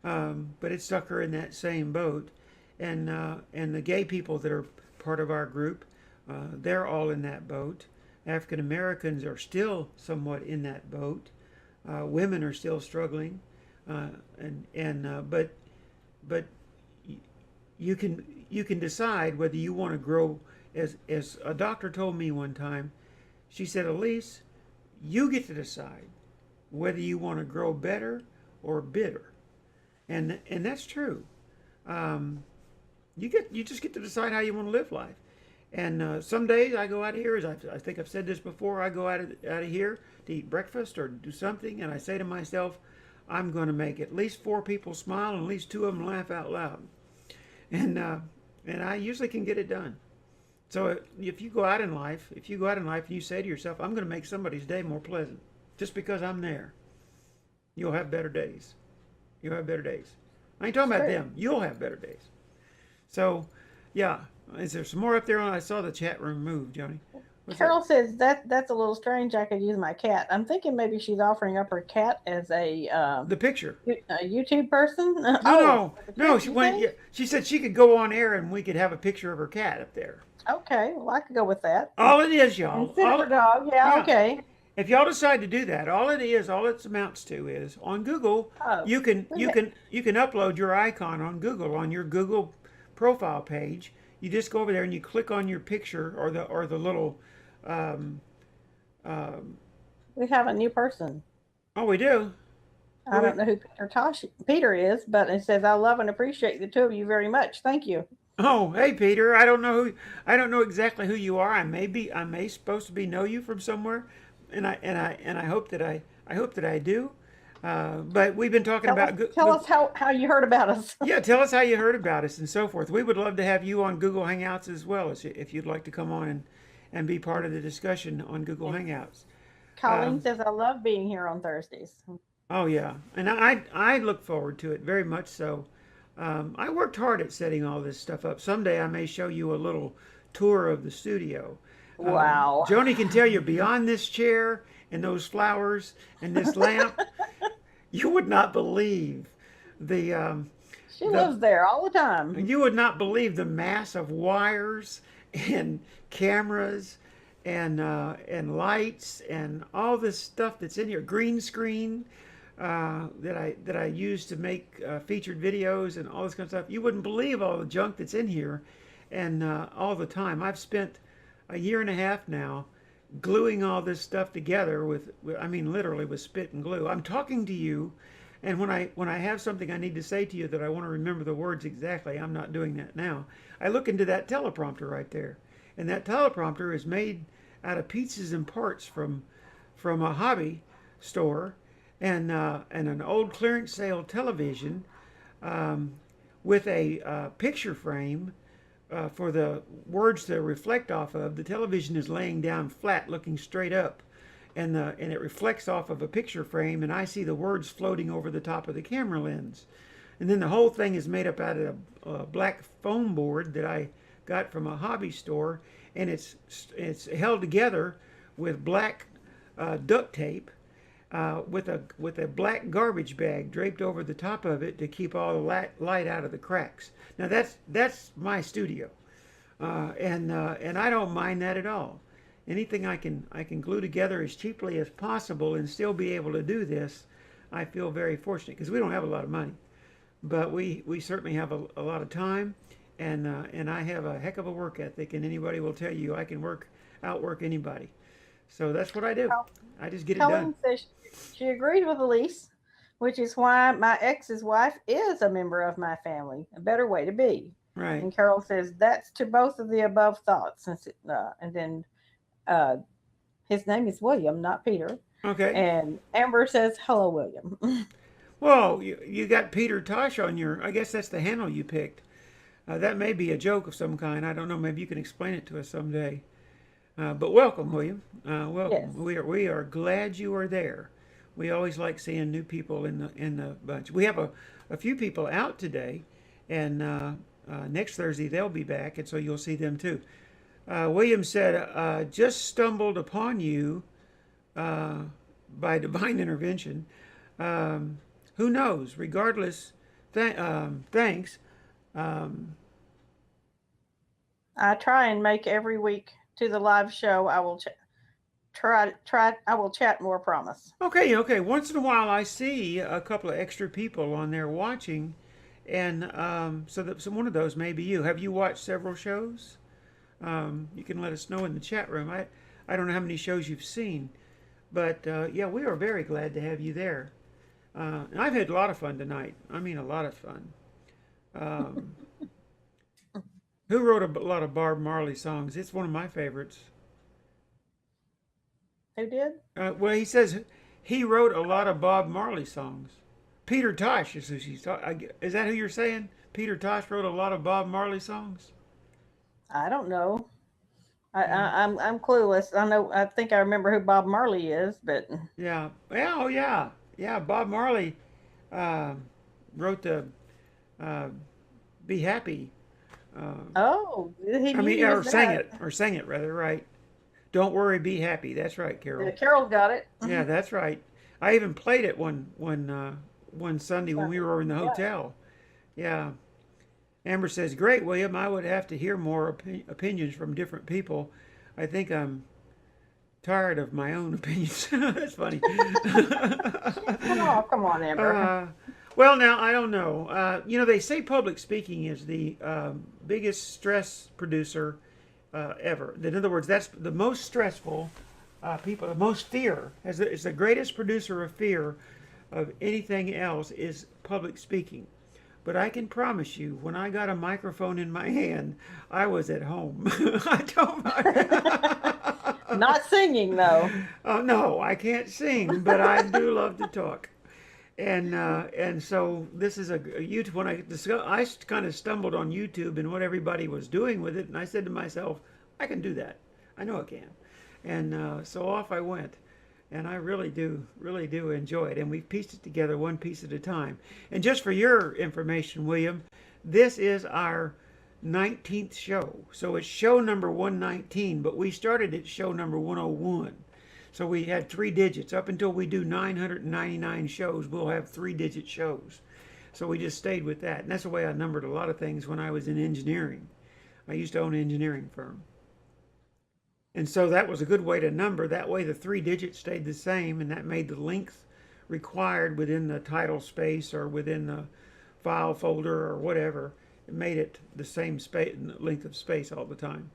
But it stuck her in that same boat. And the gay people that are part of our group, they're all in that boat. African Americans are still somewhat in that boat. Women are still struggling, but you can decide whether you want to grow. As a doctor told me one time, she said, Elise, you get to decide whether you want to grow better or bitter, and that's true. Um, you just get to decide how you want to live life. And some days I go out of here, as I think I've said this before, I go out of here to eat breakfast or do something, and I say to myself, I'm going to make at least 4 people smile and at least 2 of them laugh out loud. And I usually can get it done. So if you go out in life, and you say to yourself, I'm going to make somebody's day more pleasant, just because I'm there, you'll have better days. You'll have better days. I ain't talking about them. You'll have better days. So, yeah. Is there some more up there? I saw the chat room move, Joni. Carol says that's a little strange. I could use my cat. I'm thinking maybe she's offering up her cat as The picture. a YouTube person. No. She said she could go on air and we could have a picture of her cat up there. Okay, well I could go with that. All it is, y'all. Instead of her dog, yeah, okay. If y'all decide to do that, all it amounts to is on Google. Oh, You can upload your icon on Google on your Google profile page. You just go over there and you click on your picture or the little. Um, we have a new person. oh, we do. I don't know who Peter is, but it says I love and appreciate the two of you very much. Thank you. Oh, hey Peter. I don't know exactly who you are. I may supposed to know you from somewhere, and I hope that I do. But we've been talking about. Tell us how you heard about us. Yeah, tell us how you heard about us and so forth. We would love to have you on Google Hangouts as well, if you'd like to come on and be part of the discussion on Google Hangouts. Colleen says I love being here on Thursdays. Oh yeah, and I look forward to it very much so. I worked hard at setting all this stuff up. Someday I may show you a little tour of the studio. Wow. Joni can tell you beyond this chair and those flowers and this lamp, you would not believe the. She lives there all the time. You would not believe the mass of wires and cameras and lights and all this stuff that's in here. Green screen that I use to make featured videos and all this kind of stuff. You wouldn't believe all the junk that's in here, and all the time. I've spent a year and a half now gluing all this stuff together I mean literally with spit and glue. I'm talking to you, and when I have something I need to say to you that I want to remember the words exactly, I'm not doing that now. I look into that teleprompter right there, and that teleprompter is made out of pieces and parts from a hobby store and an old clearance sale television with a picture frame for the words to reflect off of. The television is laying down flat, looking straight up, and it reflects off of a picture frame, and I see the words floating over the top of the camera lens. And then the whole thing is made up out of a black foam board that I got from a hobby store, and it's held together with black duct tape. with a black garbage bag draped over the top of it to keep all the light out of the cracks. Now that's my studio, and I don't mind that at all. Anything I can glue together as cheaply as possible and still be able to do this, I feel very fortunate because we don't have a lot of money, but we certainly have a lot of time, and I have a heck of a work ethic, and anybody will tell you I can outwork anybody. So that's what I do. I just get it done. Helen says she agreed with Elise, which is why my ex's wife is a member of my family. A better way to be. Right. And Carol says that's to both of the above thoughts. And then uh, his name is William, not Peter. Okay. And Amber says, hello, William. Well, you got Peter Tosh on your. I guess that's the handle you picked. That may be a joke of some kind. I don't know. Maybe you can explain it to us someday. But welcome, William. Welcome. Yes. We are glad you are there. We always like seeing new people in the bunch. We have a few people out today, and next Thursday they'll be back, and so you'll see them too. William said, "Just stumbled upon you by divine intervention. Who knows? Regardless, thanks." I try and make every week to the live show. I will try. I will chat more. Promise. Okay, okay. Once in a while, I see a couple of extra people on there watching, and so one of those may be you. Have you watched several shows? You can let us know in the chat room. I don't know how many shows you've seen, but yeah, we are very glad to have you there. And I've had a lot of fun tonight. I mean, a lot of fun. Um, who wrote a lot of Bob Marley songs? It's one of my favorites. Who did? Well, he says he wrote a lot of Bob Marley songs. Peter Tosh is who she's talking. Is that who you're saying? Peter Tosh wrote a lot of Bob Marley songs. I don't know. Yeah, I'm clueless. I know. I think I remember who Bob Marley is, but yeah, yeah. Oh, yeah, yeah. Bob Marley uh, wrote the uh, "Be Happy." Uh, oh, he I mean, used that. or sang it rather. Right. Don't worry, be happy. That's right, Yeah, Carol. Carol got it. Yeah, that's right. I even played it one Sunday when we were in the Yeah. hotel. Yeah. Amber says, "Great, William. I would have to hear more opinions from different people. I think I'm tired of my own opinions." That's funny. Come on, Amber. uh, well, now I don't know. They say public speaking is the biggest stress producer ever. In other words, that's the most stressful people, the most fear. It's the greatest producer of fear of anything else is public speaking. But I can promise you, when I got a microphone in my hand, I was at home. I don't. Not singing though. Oh no, I can't sing, but I do love to talk. And so this is a YouTube. I kind of stumbled on YouTube and what everybody was doing with it, and I said to myself, I can do that. I know I can. And so off I went, and I really do enjoy it. And we've pieced it together one piece at a time. And just for your information, William, this is our 19th show. So it's show number 119, but we started at show number 101. So we had 3 digits. Up until we do 999 shows, we'll have 3-digit shows. So we just stayed with that. And that's the way I numbered a lot of things when I was in engineering. I used to own an engineering firm. And so that was a good way to number. That way the 3 digits stayed the same, and that made the length required within the title space or within the file folder or whatever. It made it the same space, length of space all the time.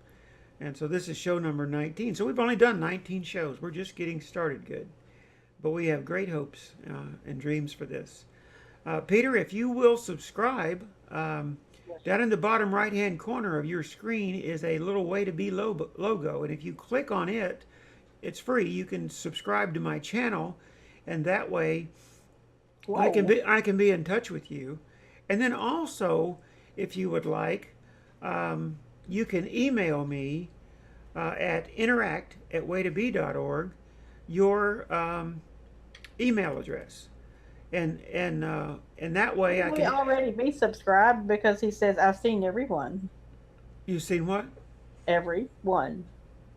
And so this is show number 19. So we've only done 19 shows. We're just getting started good. But we have great hopes and dreams for this. Peter, if you will subscribe, down in the bottom right-hand corner of your screen is a little WAY2B logo. And if you click on it, it's free. You can subscribe to my channel, and that way Whoa. I can be in touch with you. And then also, if you would like, you can email me at interact@way2b.org your email address, and that way I We can. already be subscribed because he says I've seen everyone. You've seen what? Every one.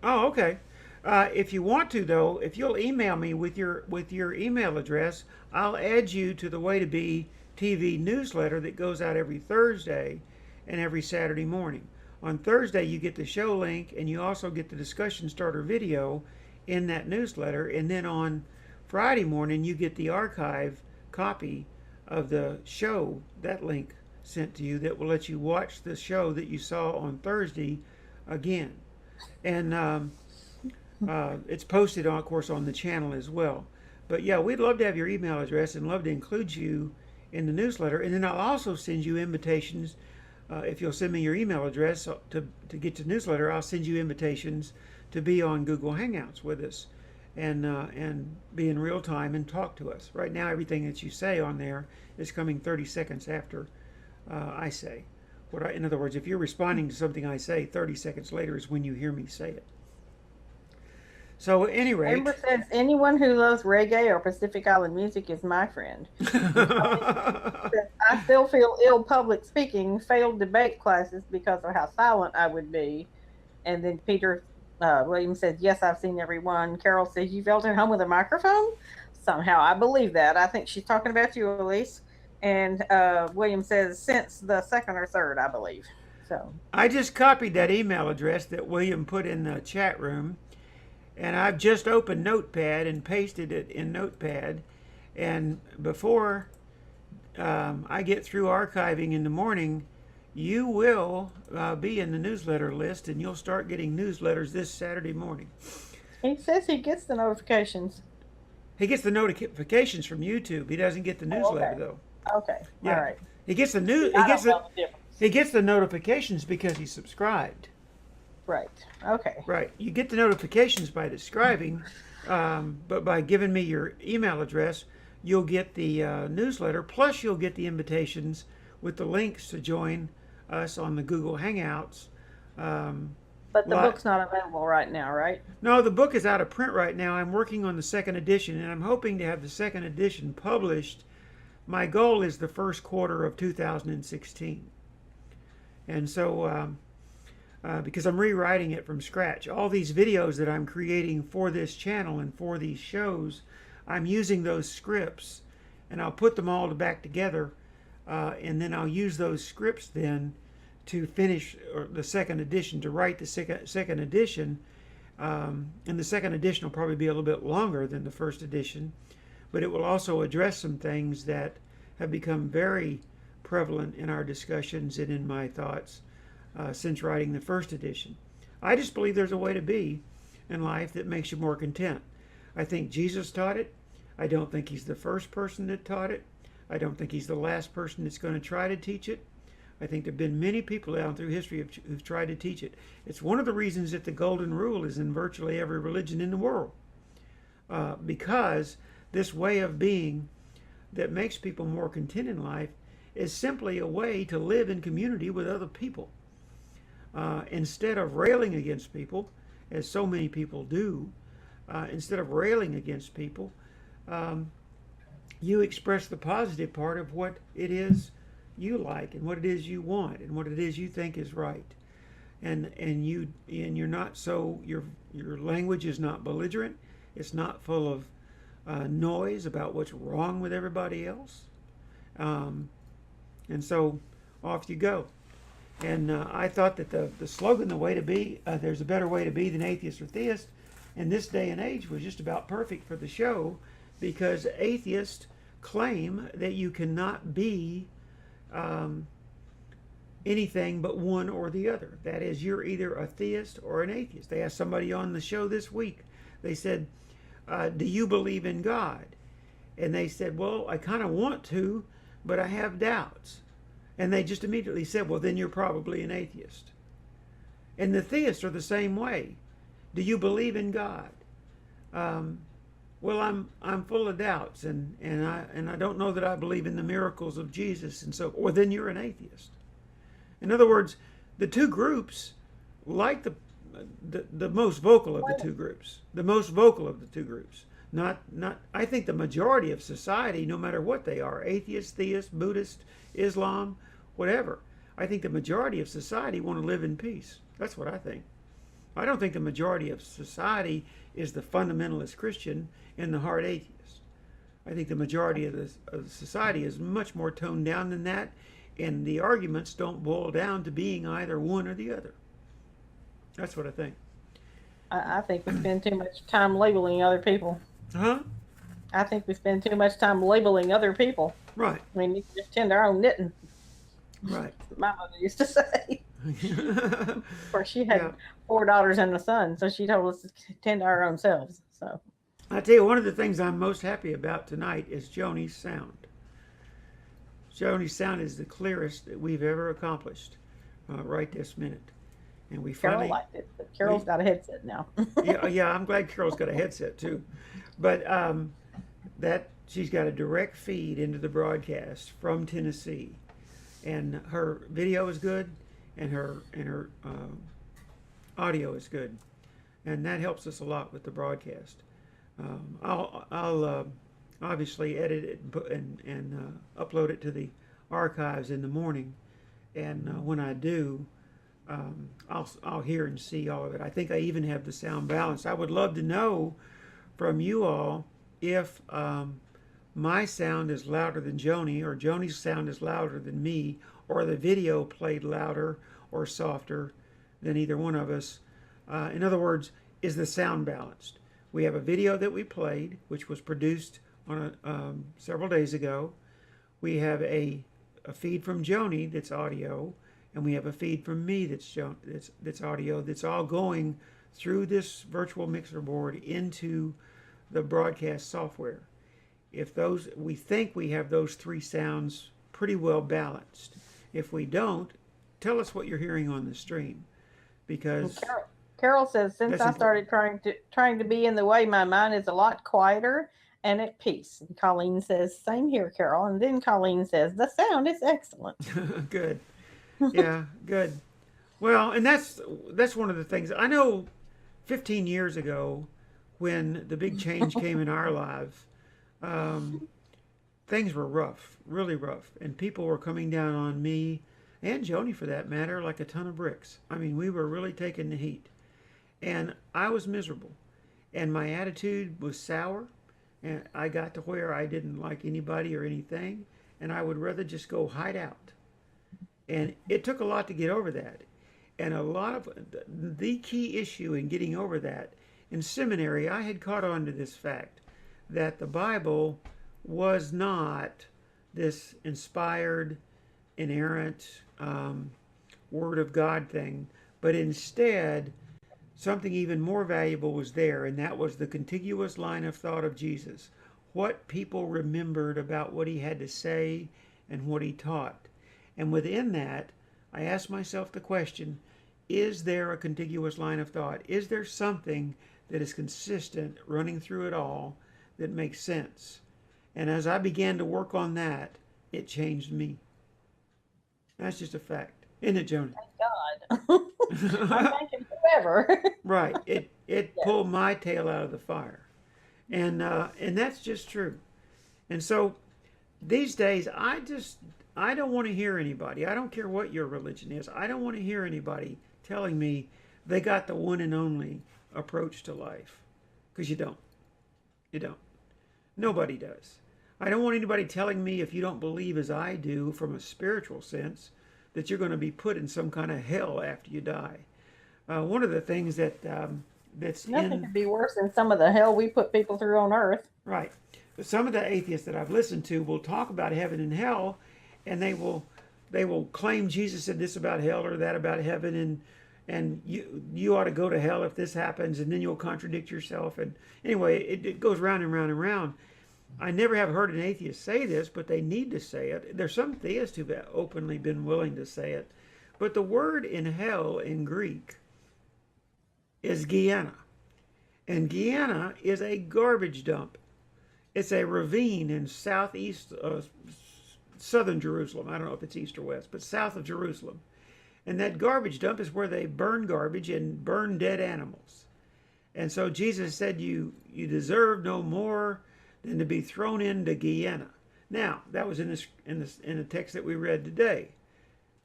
Oh, okay. If you want to, though, if you'll email me with your email address, I'll add you to the Way2B TV newsletter that goes out every Thursday and every Saturday morning. On Thursday, you get the show link, and you also get the discussion starter video in that newsletter. And then on Friday morning, you get the archive copy of the show, that link sent to you, that will let you watch the show that you saw on Thursday again. And it's posted, of course, on the channel as well. But yeah, we'd love to have your email address and love to include you in the newsletter. And then I'll also send you invitations. If you'll send me your email address to get to the newsletter, I'll send you invitations to be on Google Hangouts with us and be in real time and talk to us. Right now, everything that you say on there is coming 30 seconds after I say. In other words, if you're responding to something I say, 30 seconds later is when you hear me say it. So at any rate, Amber says anyone who loves reggae or Pacific Island music is my friend. I still feel ill public speaking, failed debate classes because of how silent I would be. And then Peter Williams says, yes, I've seen every one. Carol says, you felt at home with a microphone? Somehow I believe that. I think she's talking about you, Elise. And William says, since the second or third, I believe. So I just copied that email address that William put in the chat room. And I've just opened Notepad and pasted it in Notepad. And before I get through archiving in the morning, you will be in the newsletter list, and you'll start getting newsletters this Saturday morning. he says he gets the notifications. He gets the notifications from YouTube. He doesn't get the newsletter, though. Okay. Yeah. All right. He gets the he gets the notifications because he's subscribed. Right. Okay. Right. You get the notifications by subscribing, but by giving me your email address, you'll get the newsletter. Plus, you'll get the invitations with the links to join us on the Google Hangouts. But the book's not available right now, right? No, the book is out of print right now. I'm working on the second edition, and I'm hoping to have the second edition published. My goal is the first quarter of 2016. And so, because I'm rewriting it from scratch, all these videos that I'm creating for this channel and for these shows, I'm using those scripts, and I'll put them all back together, and then I'll use those scripts then to finish the second edition, to write the second edition. And the second edition will probably be a little bit longer than the first edition, but it will also address some things that have become very prevalent in our discussions and in my thoughts since writing the first edition. I just believe there's a way to be in life that makes you more content. I think Jesus taught it. I don't think he's the first person that taught it. I don't think he's the last person that's going to try to teach it. I think there have been many people down through history who've tried to teach it. It's one of the reasons that the golden rule is in virtually every religion in the world. Because this way of being that makes people more content in life is simply a way to live in community with other people. Instead of railing against people, as so many people do, instead of railing against people, you express the positive part of what it is you like and what it is you want and what it is you think is right. And you're not so, your language is not belligerent. It's not full of noise about what's wrong with everybody else. And so off you go. And I thought that the slogan, the way to be, there's a better way to be than atheist or theist, in this day and age was just about perfect for the show, because atheists claim that you cannot be anything but one or the other. That is, you're either a theist or an atheist. They asked somebody on the show this week, they said, do you believe in God? And they said, well, I kind of want to, but I have doubts. And they just immediately said, well, then you're probably an atheist. And the theists are the same way. Do you believe in God? Well, I'm full of doubts, and I don't know that I believe in the miracles of Jesus, and so, well, then you're an atheist. In other words, the two groups, like the most vocal of the two groups, I think the majority of society, no matter what they are, atheist, theist, Buddhist, Islam, whatever, I think the majority of society want to live in peace. That's what I think. I don't think the majority of society is the fundamentalist Christian and the hard atheist. I think the majority of the society is much more toned down than that, and the arguments don't boil down to being either one or the other. That's what I think. I think we spend too much time labeling other people. Huh? I think we spend too much time labeling other people. Right. I mean, you can just tend our own knitting. Right. My mother used to say. Of course, she had Yeah. 4 daughters and a son, so she told us to tend to our own selves. So I tell you, one of the things I'm most happy about tonight is Joni's sound. Joni's sound is the clearest that we've ever accomplished right this minute. And we Carol finally, liked it, but Carol's got a headset now. yeah, I'm glad Carol's got a headset too. But that she's got a direct feed into the broadcast from Tennessee, and her video is good, and her audio is good, and that helps us a lot with the broadcast. I'll obviously edit it and upload it to the archives in the morning, and when I do, I'll hear and see all of it. I think I even have the sound balanced. I would love to know from you all if my sound is louder than Joni, or Joni's sound is louder than me, or the video played louder or softer than either one of us. In other words, is the sound balanced? We have a video that we played, which was produced on several days ago. We have a feed from Joni that's audio, and we have a feed from me that's audio. That's all going through this virtual mixer board into the broadcast software. If those, we think we have those three sounds pretty well balanced. If we don't, tell us what you're hearing on the stream, because Carol says, since I started trying to be in the way, my mind is a lot quieter and at peace. And Colleen says, same here, Carol. And then Colleen says, the sound is excellent. Good. Yeah, good. Well, and that's one of the things. I know 15 years ago, when the big change came in our lives, things were rough, really rough. And people were coming down on me, and Joni for that matter, like a ton of bricks. I mean, we were really taking the heat. And I was miserable. And my attitude was sour. And I got to where I didn't like anybody or anything. And I would rather just go hide out. And it took a lot to get over that. And a lot of the key issue in getting over that, in seminary, I had caught on to this fact that the Bible was not this inspired, inerrant Word of God thing, but instead something even more valuable was there, and that was the contiguous line of thought of Jesus. What people remembered about what he had to say and what he taught. And within that, I asked myself the question, is there a contiguous line of thought? Is there something that is consistent running through it all that makes sense? And as I began to work on that, it changed me. That's just a fact. Isn't it, Joni? Thank God. I'm thanking whoever. Right. It pulled my tail out of the fire. And that's just true. And so these days, I don't want to hear anybody. I don't care what your religion is. I don't want to hear anybody telling me they got the one and only approach to life. Because you don't. You don't. Nobody does. I don't want anybody telling me, if you don't believe as I do from a spiritual sense, that you're going to be put in some kind of hell after you die. One of the things that's Nothing could be worse than some of the hell we put people through on earth. Right. But some of the atheists that I've listened to will talk about heaven and hell, and they will claim Jesus said this about hell or that about heaven, and you ought to go to hell if this happens, and then you'll contradict yourself. And anyway, it goes round and round and round. I never have heard an atheist say this, but they need to say it. There's some theists who've openly been willing to say it. But the word in hell in Greek is Gehenna. And Gehenna is a garbage dump. It's a ravine in southeast, southern Jerusalem. I don't know if it's east or west, but south of Jerusalem. And that garbage dump is where they burn garbage and burn dead animals. And so Jesus said, you deserve no more than to be thrown into Gehenna. Now, that was in the text that we read today.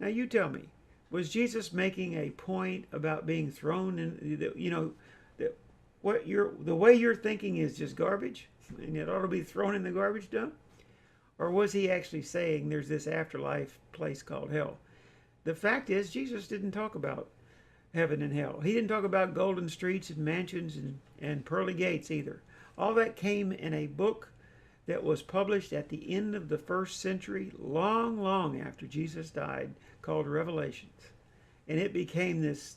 Now you tell me, Was Jesus making a point about being thrown in? You know, that the way you're thinking is just garbage, and it ought to be thrown in the garbage dump? Or was he actually saying there's this afterlife place called hell? The fact is, Jesus didn't talk about heaven and hell. He didn't talk about golden streets and mansions and pearly gates either. All that came in a book that was published at the end of the first century, long, long after Jesus died, called Revelations. And it became this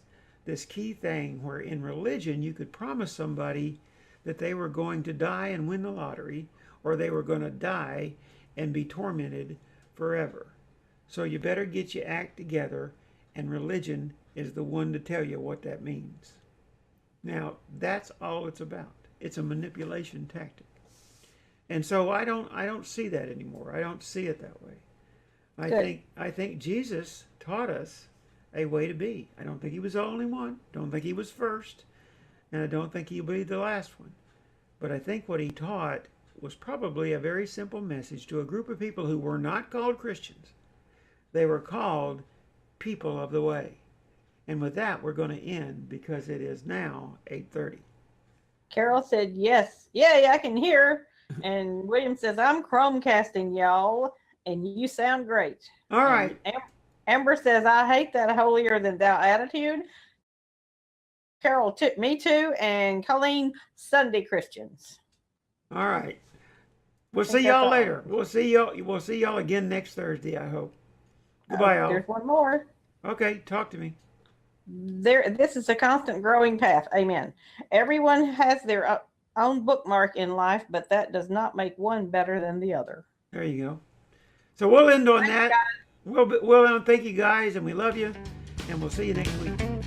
key thing where in religion you could promise somebody that they were going to die and win the lottery, or they were going to die and be tormented forever. So you better get your act together, and religion is the one to tell you what that means. Now, that's all it's about. It's a manipulation tactic. And so I don't see that anymore. I don't see it that way. I think Jesus taught us a way to be. I don't think he was the only one. Don't think he was first. And I don't think he'll be the last one. But I think what he taught was probably a very simple message to a group of people who were not called Christians. They were called people of the way. And with that, we're going to end because it is now 8:30. Carol said, yes. Yay, I can hear. And William says, I'm Chromecasting, y'all, and you sound great. All right. Amber says, I hate that holier than thou attitude. Carol, me too. And Colleen, Sunday Christians. All right. We'll see y'all later. We'll see y'all again next Thursday, I hope. Goodbye, all. There's one more. Okay, talk to me. This is a constant growing path. Amen. Everyone has their own bookmark in life, but that does not make one better than the other. There you go. So we'll end on that. We'll thank you guys, and we love you, and we'll see you next week.